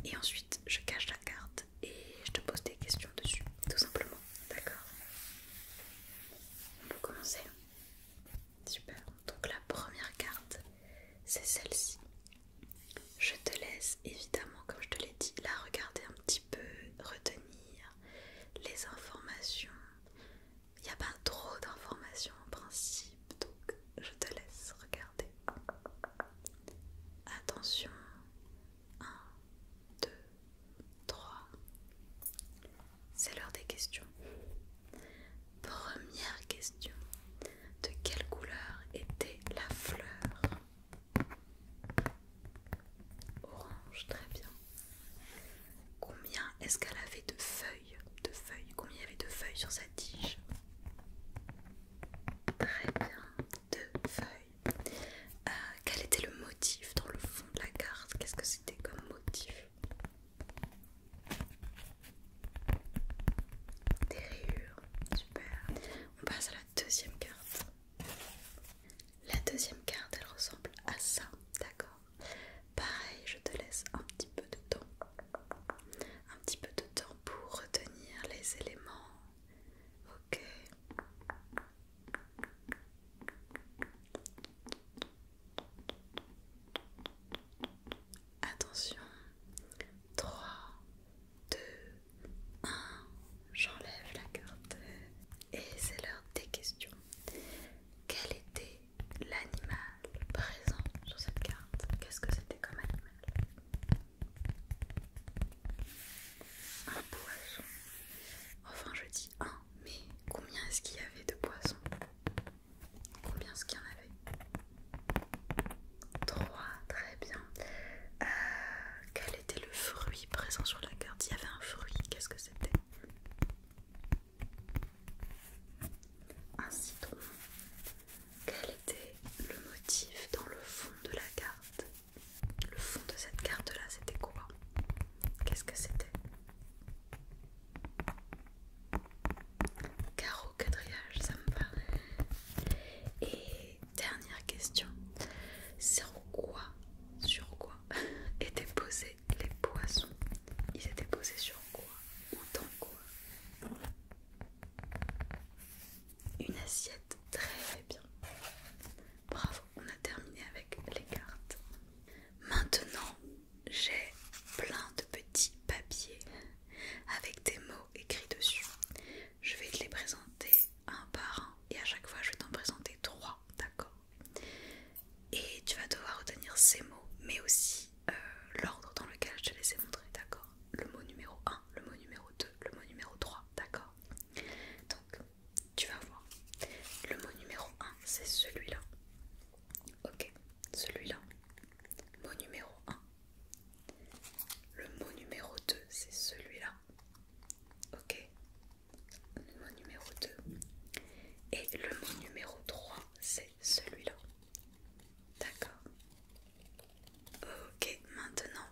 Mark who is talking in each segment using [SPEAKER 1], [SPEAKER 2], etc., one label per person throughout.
[SPEAKER 1] Et ensuite je cache la carte et je te pose des questions dessus, tout simplement. D'accord? On peut commencer? Super. Donc la première carte, c'est celle-ci. Je te laisse évidemment, comme je te l'ai dit, la regarder un petit peu, retenir les informations. Il n'y a pas trop d'informations en principe, donc je te laisse regarder. Attention. 1, 2, 3. C'est l'heure des questions. Première question. De quelle couleur était la fleur? Orange, très bien. Combien est-ce qu'elle avait de feuilles? Combien il y avait de feuilles sur sa tige? Très bien, 2 feuilles. Quel était le motif dans le fond de la carte? Qu'est-ce que c'était comme motif? Des rayures, super. On passe à la deuxième carte. La deuxième carte, elle ressemble à ça, d'accord? Pareil, je te laisse un petit peu de temps. Un petit peu de temps pour retenir les éléments. Ok. Attention. 3, 2, 1. J'enlève la carte. Et c'est l'heure des questions. Quel était l'animal présent sur cette carte? Qu'est-ce que c'était comme animal? Un poisson. Enfin, je dis un, mais combien est-ce qu'il y avait de poissons? Combien est-ce qu'il y en avait? 3, très bien. Quel était le fruit présent sur la carte? Il y avait un fruit, qu'est-ce que c'était? Un citron. Quel était le motif dans le fond de la carte? Le fond de cette carte-là, c'était quoi? Qu'est-ce que c'était? Carreau, quadrillage, ça me paraît. Et dernière question. Sur quoi étaient posés les poissons? Ils étaient posés sur quoi? Ou dans quoi? Une assiette, très bien. Bravo, on a terminé avec les cartes. Maintenant, j'ai plein de petits papiers avec des mots écrits dessus. Je vais te les présenter un par un et à chaque fois je vais t'en présenter 3, d'accord? Et tu vas devoir retenir ces mots, mais aussi l'ordre dans lequel je te les ai montrés, d'accord? Le mot numéro 1, le mot numéro 2, le mot numéro 3, d'accord? Donc, tu vas voir. Le mot numéro 1, c'est celui-là. Ok, celui-là. Mot numéro 1. Le mot numéro 2, c'est celui-là. Ok. Le mot numéro 2. Et le mot numéro 3, c'est celui-là. D'accord. Ok, maintenant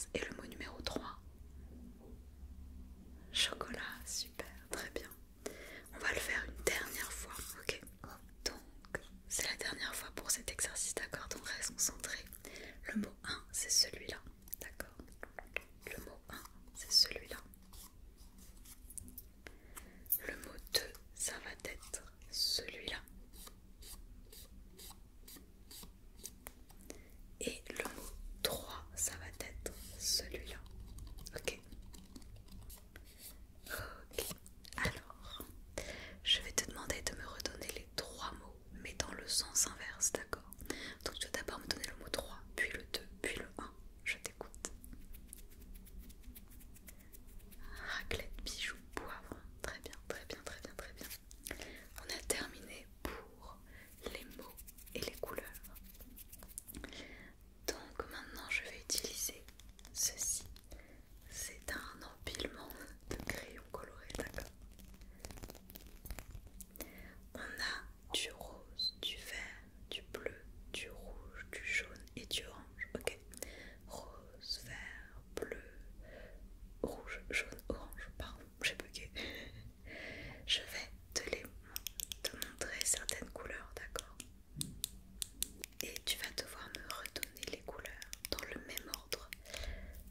[SPEAKER 1] rose. Et le mot numéro 3? Chocolat, super, très bien. On va le faire une dernière fois, ok? Donc, c'est la dernière fois pour cet exercice, d'accord? Donc reste concentré. Le mot 1, c'est celui-là, d'accord? Le mot 1, c'est celui-là. Le mot 2, ça va être celui-là. Et le mot 3, ça va être celui-là. Ok? Ok. Alors, je vais te demander de me redonner les 3 mots, mais dans le sens inverse, d'accord? Donc tu vas d'abord me donner le mot 3, puis le 2, puis le 1. Je t'écoute. Raclette, bijoux, poivre. Très bien, très bien, très bien, très bien. On a terminé pour les mots et les couleurs. Donc maintenant je vais utiliser ceci. C'est un empilement de crayons colorés, d'accord? On a du rose, du vert, du bleu, du rouge, du jaune et du orange, ok? Rose, vert, bleu, rouge, jaune, orange, pardon, j'ai bugué. Je vais te montrer certaines couleurs, d'accord? Et tu vas devoir me redonner les couleurs dans le même ordre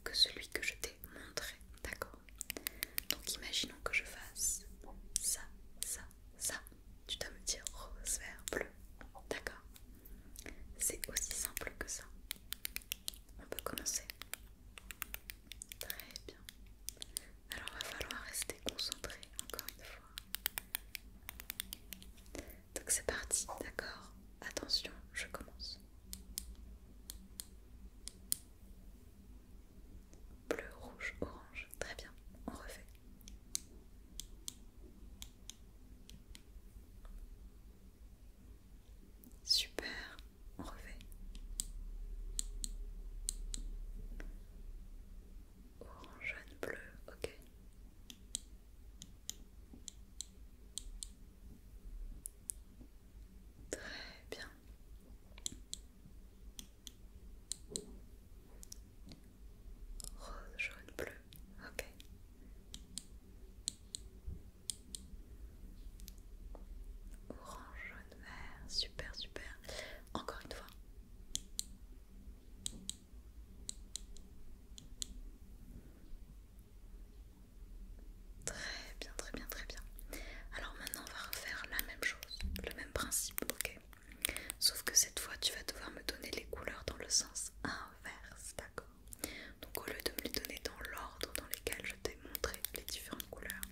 [SPEAKER 1] que celui que je t'ai montré, d'accord? Donc imaginons que je fasse ça, ça, ça. Tu dois me dire rose, vert, bleu, d'accord? C'est aussi simple que ça. On peut commencer. Très bien. Alors il va falloir rester concentré encore une fois. Donc c'est parti, d'accord? Attention, je commence. Bleu, rouge, orange. Très bien, on refait. Super, on refait. Orange, jaune, bleu, ok. Très bien. Rose, jaune, bleu, ok. Orange, jaune, vert, super, super. Encore une fois. Très bien, très bien, très bien. Alors maintenant on va refaire la même chose, le même principe, ok? Sauf que cette fois tu vas devoir me donner les couleurs dans le sens inverse, d'accord? Donc au lieu de me les donner dans l'ordre dans lequel je t'ai montré les différentes couleurs,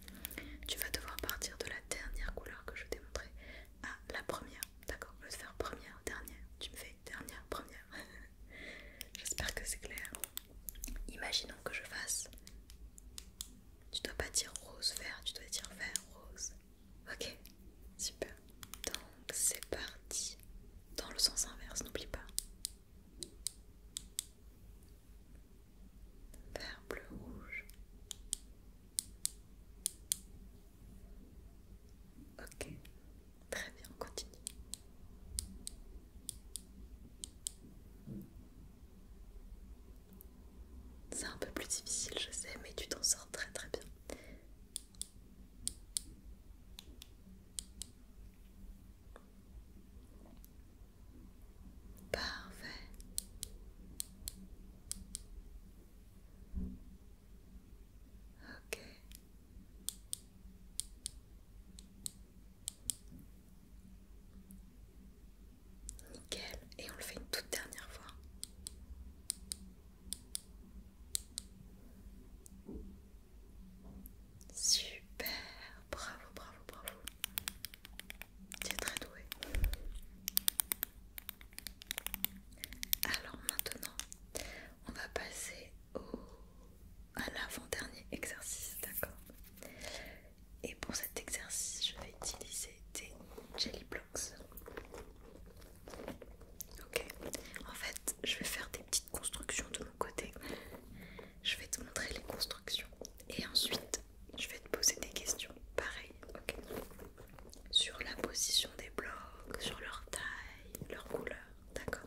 [SPEAKER 1] tu vas devoir partir de la dernière couleur que je t'ai montrée à la première, d'accord? Au lieu de faire première, dernière, tu me fais dernière, première. J'espère que c'est clair. Imaginons que je fasse, tu dois pas dire rose vert, tu dois dire vert rose. Ok, super. Donc c'est parti. Dans le sens inverse, n'oublie pas. Vert, bleu, rouge. Ok, très bien, on continue. C'est un peu plus difficile, je sais, mais tu t'en sors très très bien. Parfait. Ok. Nickel. Et on le fait une toute dernière fois. Super. Bravo, bravo, bravo. Tu es très doué. Alors maintenant, on va passer à l'avant-dernier exercice, d'accord? Et pour cet exercice, je vais utiliser des Jelly Blocks. Ok, en fait, je vais faire des petites constructions de mon côté. Je vais te montrer les constructions et ensuite, je vais te poser des questions. Pareil, ok? Sur la position des blocs, sur leur taille, leur couleur, d'accord?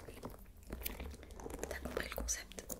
[SPEAKER 1] T'as compris le concept?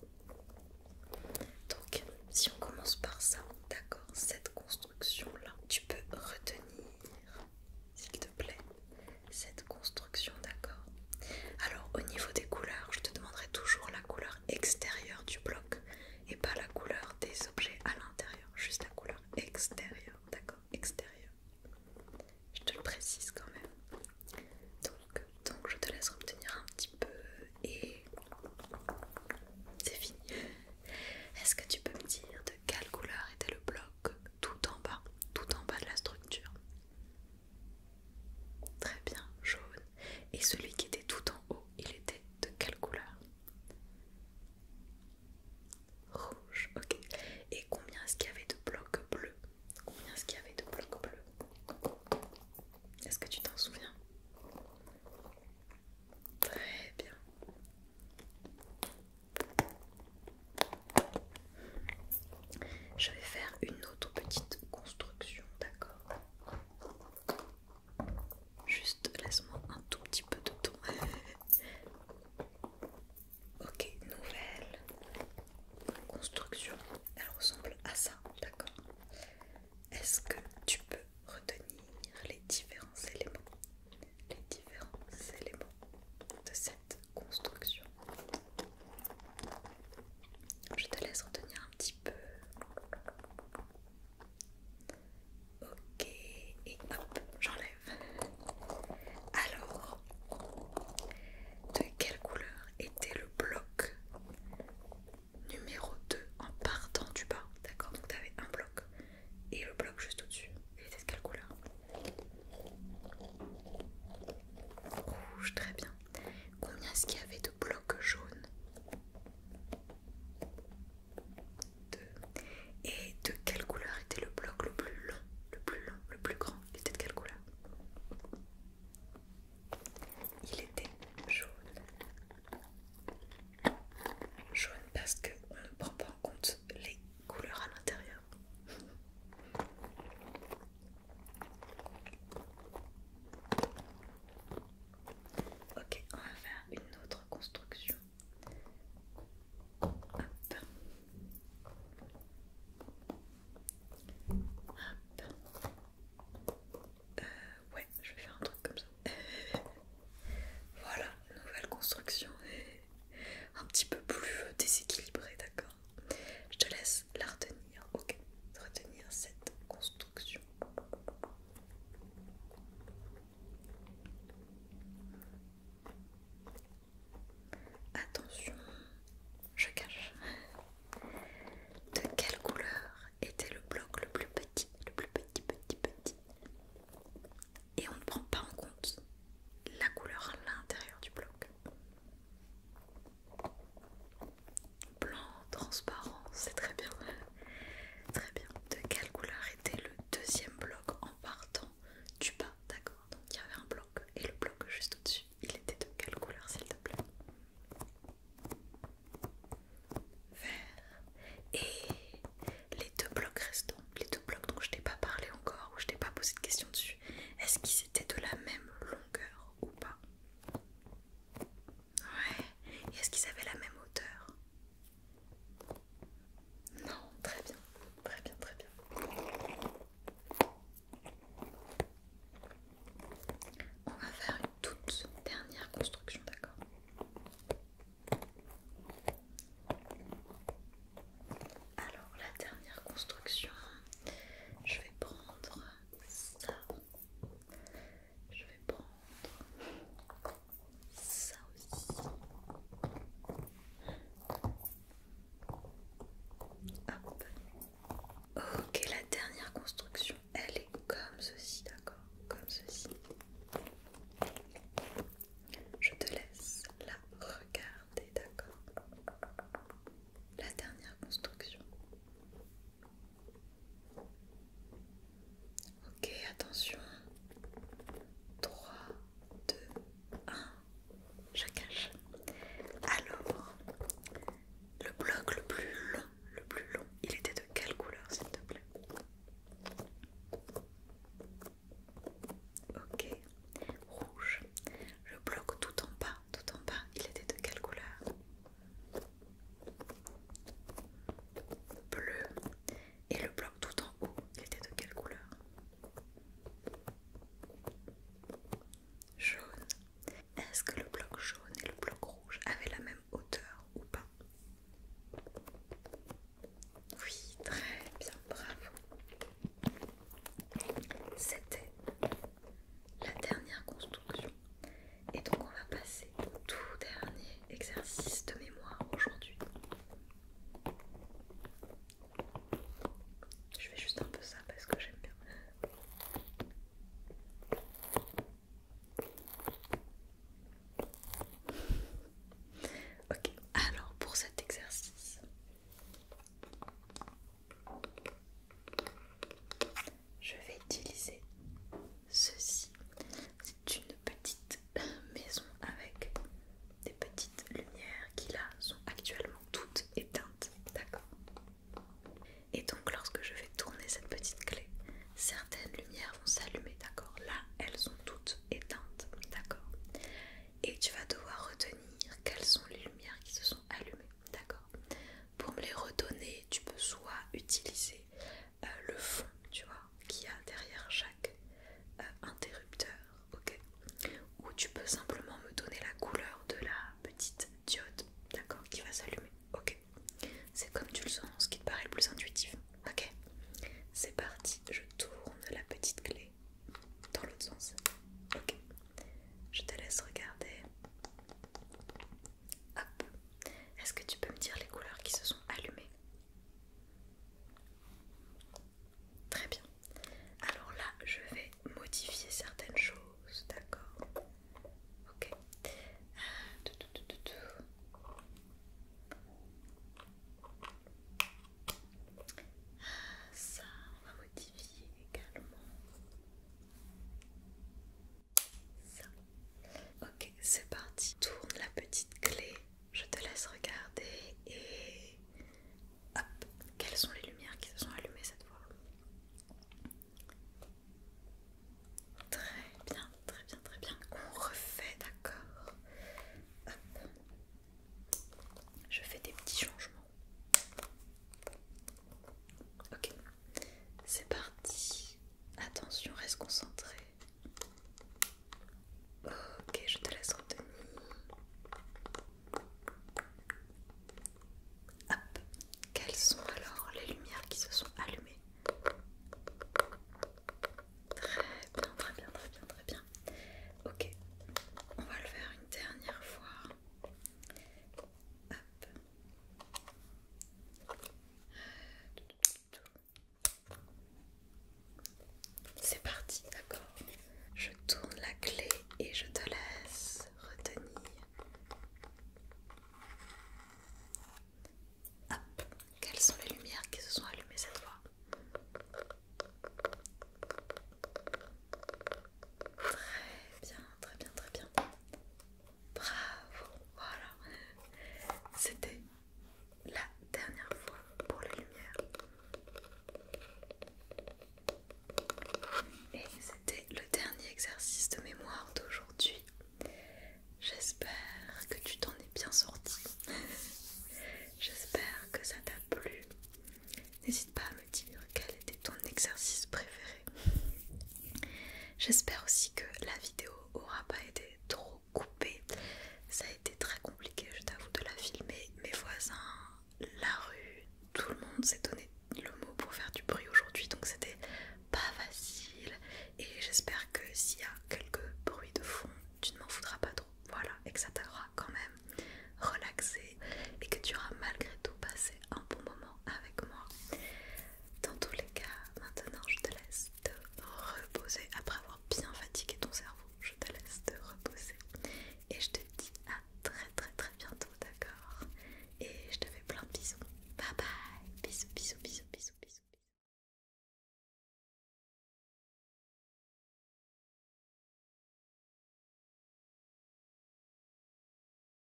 [SPEAKER 1] J'espère